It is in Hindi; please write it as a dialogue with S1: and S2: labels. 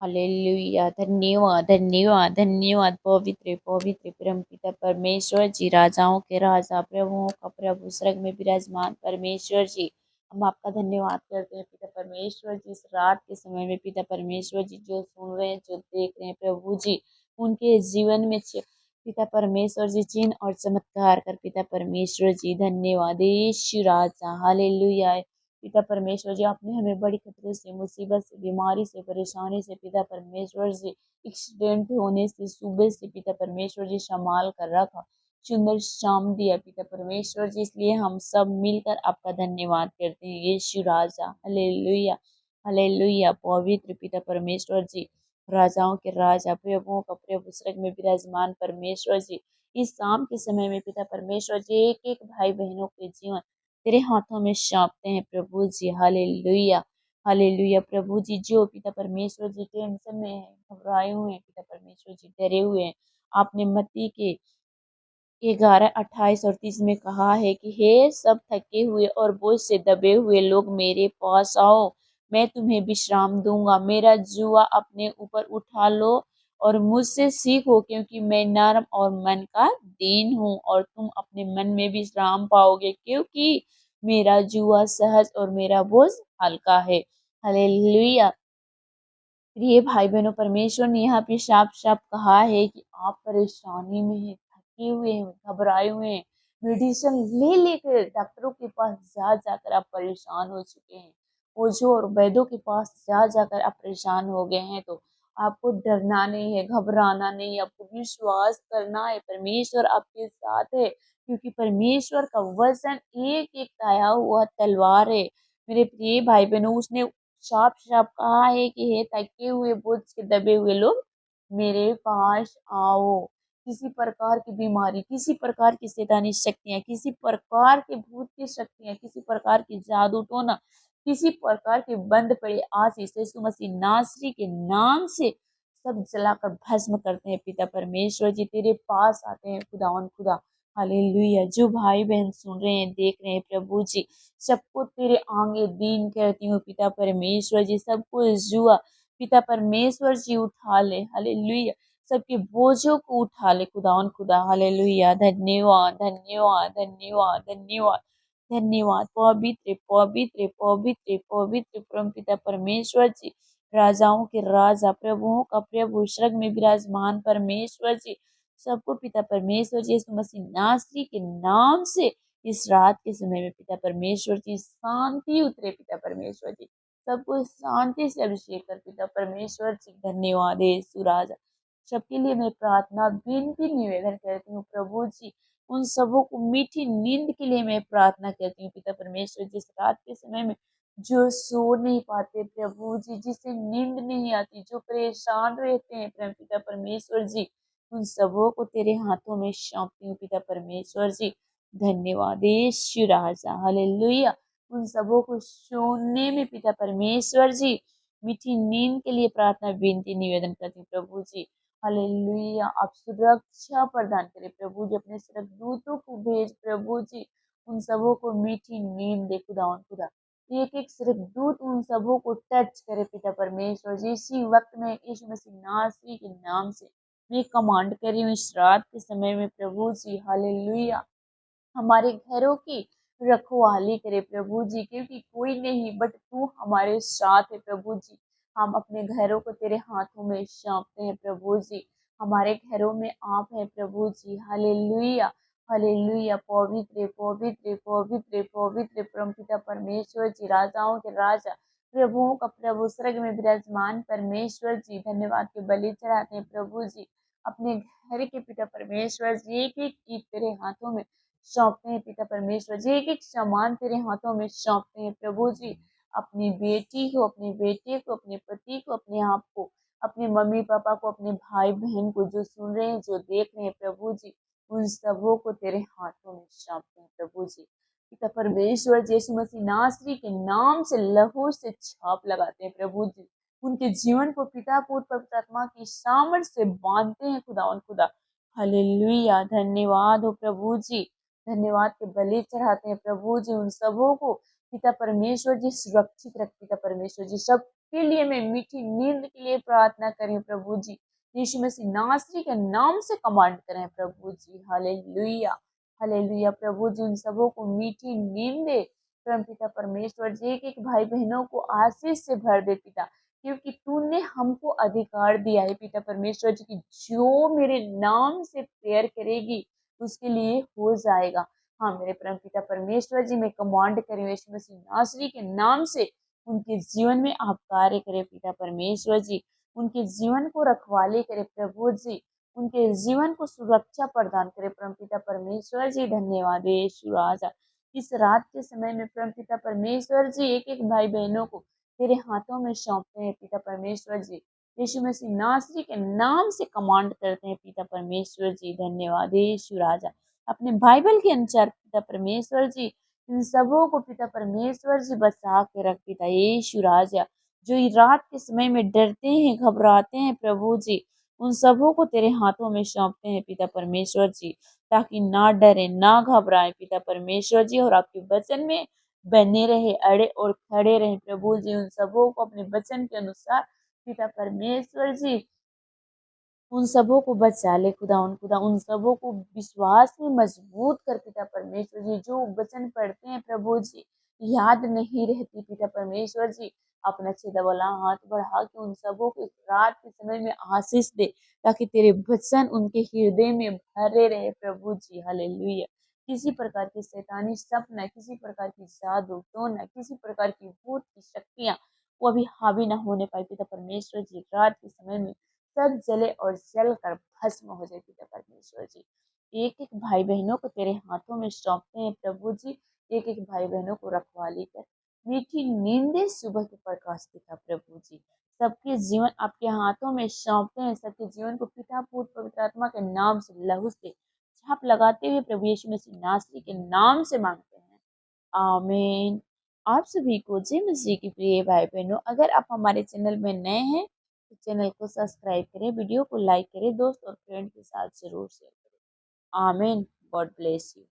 S1: हालेलुया। धन्यवाद, धन्यवाद, धन्यवाद। पवित्र, पवित्र परमपिता परमेश्वर जी, राजाओं के राजा, प्रभुओं का प्रभु, स्वर्ग में विराजमान परमेश्वर जी, हम आपका धन्यवाद करते हैं पिता परमेश्वर जी। इस रात के समय में पिता परमेश्वर जी, जो सुन रहे हैं, जो देख रहे हैं प्रभु जी, उनके जीवन में पिता परमेश्वर जी चिन्ह और चमत्कार कर पिता परमेश्वर जी, धन्यवाद यीशु राजा। हालेलुया। पिता परमेश्वर जी, आपने हमें बड़ी खतरे से, मुसीबत से, बीमारी से, परेशानी से पिता परमेश्वर जी, एक्सीडेंट होने से, सुबह से पिता परमेश्वर जी संभाल कर रखा। सुंदर शाम दिया पिता परमेश्वर जी, इसलिए हम सब मिलकर आपका धन्यवाद करते हैं यीशु राजा। Hallelujah, hallelujah. पवित्र पिता परमेश्वर जी, राजाओं के राजा, प्रभुओं का प्रभु, स्वर्ग में विराजमान परमेश्वर जी, इस शाम के समय में पिता परमेश्वर जी, एक एक भाई बहनों के जीवन तेरे हाथों में सौंपते हैं प्रभु जी। Hallelujah, hallelujah. प्रभु जी, जो पिता परमेश्वर जी टेंशन में है, घबराए हुए हैं पिता परमेश्वर जी, डरे हुए हैं, आपने मत्ती के 11:28 और 30 में कहा है कि हे सब थके हुए और बोझ से दबे हुए लोग मेरे पास आओ, मैं तुम्हें विश्राम दूंगा। मेरा जुआ अपने ऊपर उठा लो और मुझसे सीखो, क्योंकि मैं नर्म और मन का दीन हूँ, और तुम अपने मन में विश्राम पाओगे, क्योंकि मेरा जुआ सहज और मेरा बोझ हल्का है। हालेलुया। प्रिय भाई बहनों, परमेश्वर ने यहाँ पे साफ साफ कहा है कि आप परेशानी में हैं, थके हुए हैं, घबराए हुए हैं, मेडिसिन ले लेकर डॉक्टरों के पास जा जाकर आप परेशान हो चुके हैं, ओझों और वैद्यों के पास जा जाकर आप परेशान हो गए हैं, तो आपको डरना नहीं है, घबराना नहीं है, आपको विश्वास करना है, परमेश्वर आपके साथ है, क्योंकि परमेश्वर का वचन एक एक ताया हुआ तलवार है। मेरे प्रिय भाई बहनों, उसने साफ साफ कहा है कि हे थके हुए बोझ के दबे हुए लोग मेरे पास आओ। किसी प्रकार की बीमारी, किसी प्रकार की शैतानी शक्तियां, किसी प्रकार के भूत की शक्तियां, किसी प्रकार की जादू टोना, किसी प्रकार के बंद पड़े आशीष यीशु मसीह नासरी के नाम से सब जलाकर भस्म करते हैं। पिता परमेश्वर जी, तेरे पास आते हैं खुदावन खुदा। हालेलुया। जो भाई बहन सुन रहे हैं, देख रहे हैं प्रभु जी, सबको तेरे आगे दीन करती हूँ पिता परमेश्वर जी, सबको जुआ पिता परमेश्वर जी उठा ले। हालेलुया। सबके बोझों को उठा ले खुदावन खुदा। हालेलुया। धन्यवाद, धन्यवाद, धन्यवाद, धन्यवाद, धन्यवाद। पवित्र, पवित्र, पवित्र, पवित्र परम पिता परमेश्वर जी, राजाओं के राजा, प्रभुओं का प्रभु, स्वर्ग में विराजमान परमेश्वर जी, सबको पिता परमेश्वर जी यीशु मसीह नासरी के नाम से इस रात के समय में पिता परमेश्वर जी शांति उतरे। पिता परमेश्वर जी, सबको शांति से अभिषेक कर पिता परमेश्वर जी। धन्यवाद है यीशु राजा। सबके लिए मैं प्रार्थना विनती निवेदन करती हूँ प्रभु जी, उन सबों को मीठी नींद के लिए मैं प्रार्थना करती हूँ पिता परमेश्वर जी। इस रात के समय में जो सो नहीं पाते प्रभु जी, जिसे नींद नहीं आती, जो परेशान रहते हैं पिता परमेश्वर जी, उन सबों को तेरे हाथों में सौंपती हूँ पिता परमेश्वर जी। धन्यवाद यीशु राजा। हालेलुया। उन सबों को सोने में पिता परमेश्वर जी मीठी नींद के लिए प्रार्थना विनती निवेदन करती हूँ प्रभु जी। हालेलुया। आप सुरक्षा प्रदान करें प्रभु जी, अपने स्वर्गदूतों को भेज प्रभु जी, उन सबों को मीठी नींद दे खुदावन खुदा। एक एक स्वर्गदूत उन सबों को टच करे पिता परमेश्वर जी, इसी वक्त में यीशु मसीह नासरी के नाम से मैं कमांड कर रही हूँ इस रात के समय में प्रभु जी। हालेलुया। हमारे घरों की रखवाली करे प्रभु जी, क्योंकि कोई नहीं बट तू हमारे साथ है प्रभु जी। हम अपने घरों को तेरे हाथों में सौंपते हैं प्रभु जी। हमारे घरों में आप हैं प्रभु जी। Hallelujah, hallelujah. पवित्र, पवित्र, पवित्र, पवित्र परमपिता परमेश्वर जी, राजाओं के राजा, प्रभुओं का प्रभु, स्वर्ग में विराजमान परमेश्वर जी, धन्यवाद के बलि चढ़ाते हैं प्रभु जी। अपने घर के पिता परमेश्वर जी, एक एक चीज तेरे हाथों में सौंपते हैं पिता परमेश्वर जी, एक एक सामान तेरे हाथों में सौंपते हैं प्रभु जी। अपनी बेटी को, अपने बेटे को, अपने पति को, अपने आप को, अपने मम्मी पापा को, अपने भाई बहन को, जो सुन रहे हैं, जो देख रहे हैं प्रभु जी, उन सबों को तेरे हाथों में सौंपते हैं प्रभु जी। पिता परमेश्वर जी, यीशु मसीह नासरी के नाम से लहू से छाप लगाते हैं प्रभु जी। उनके जीवन को पिता पुत्र पवित्र आत्मा की सामर्थ्य से बांधते हैं खुदावन खुदा। हालेलुया। धन्यवाद हो प्रभु जी। धन्यवाद के बलि चढ़ाते हैं प्रभु जी, उन सबों को पिता परमेश्वर जी सुरक्षित रख पिता परमेश्वर जी। सबके लिए मैं मीठी नींद के लिए प्रार्थना करें प्रभु जी। यीशु मसीह नासरी के नाम से कमांड करें प्रभु जी। हालेलुया, हालेलुया प्रभु जी। उन सबों को मीठी नींद दे परम पिता परमेश्वर जी। एक एक भाई बहनों को आशीष से भर दे पिता, क्योंकि तूने हमको अधिकार दिया है पिता परमेश्वर जी की जो मेरे नाम से प्रेयर करेगी उसके लिए हो जाएगा। हाँ मेरे परम पिता परमेश्वर जी, मैं कमांड करें यीशु मसीह नासरी के नाम से उनके जीवन में आप कार्य करें पिता परमेश्वर जी। उनके जीवन को रखवाले करें प्रभु जी। उनके जीवन को सुरक्षा प्रदान करें परम पिता परमेश्वर जी। धन्यवाद यीशु राजा। इस रात के समय में परम पिता परमेश्वर जी एक एक भाई बहनों को तेरे हाथों में सौंपते हैं पिता परमेश्वर जी। यीशु मसीह नासरी के नाम से कमांड करते हैं पिता परमेश्वर जी। धन्यवाद यीशु राजा। अपने बाइबल के अनुसार पिता परमेश्वर जी इन सबों को पिता परमेश्वर जी बचा के रख पिता यीशु राजा। जो ये रात के समय में डरते हैं घबराते हैं प्रभु जी, उन सबों को तेरे हाथों में सौंपते हैं पिता परमेश्वर जी, ताकि ना डरे ना घबराए पिता परमेश्वर जी, और आपके वचन में बने रहे अड़े और खड़े रहे प्रभु जी। उन सबों को अपने वचन के अनुसार पिता परमेश्वर जी उन सबों को बचा ले खुदा, उन सबों को विश्वास में मजबूत कर पिता परमेश्वर जी। जो वचन पढ़ते हैं प्रभु जी याद नहीं रहती पिता परमेश्वर जी, अपना छेदा वाला हाथ बढ़ा के उन सबों को इस रात के समय में आशीष दे, ताकि तेरे वचन उनके हृदय में भरे रहे प्रभु जी। हालेलुया। किसी प्रकार की शैतानी सपना, किसी प्रकार की जादू टोना, किसी प्रकार की भूत की शक्तियां वो अभी हावी ना होने पाए पिता परमेश्वर जी। रात के समय में सब जले और जल कर भस्म हो जाए पिता परमेश्वर जी। एक एक भाई बहनों को तेरे हाथों में सौंपते हैं प्रभु जी। एक एक भाई बहनों को रखवाली कर मीठी नींदे सुबह के प्रकाश दिखा प्रभु जी। सबके जीवन आपके हाथों में सौंपते हैं। सबके जीवन को पिता पुत्र पवित्र आत्मा के नाम से लहू से छाप लगाते हुए प्रभु यीशु मसीह नासरी के नाम से मांगते हैं, आमीन। आप सभी को जय मसीह की प्रिय भाई बहनों, अगर आप हमारे चैनल में नए हैं तो चैनल को सब्सक्राइब करें, वीडियो को लाइक करें, दोस्त और फ्रेंड के साथ जरूर शेयर करें। आमीन। God bless you.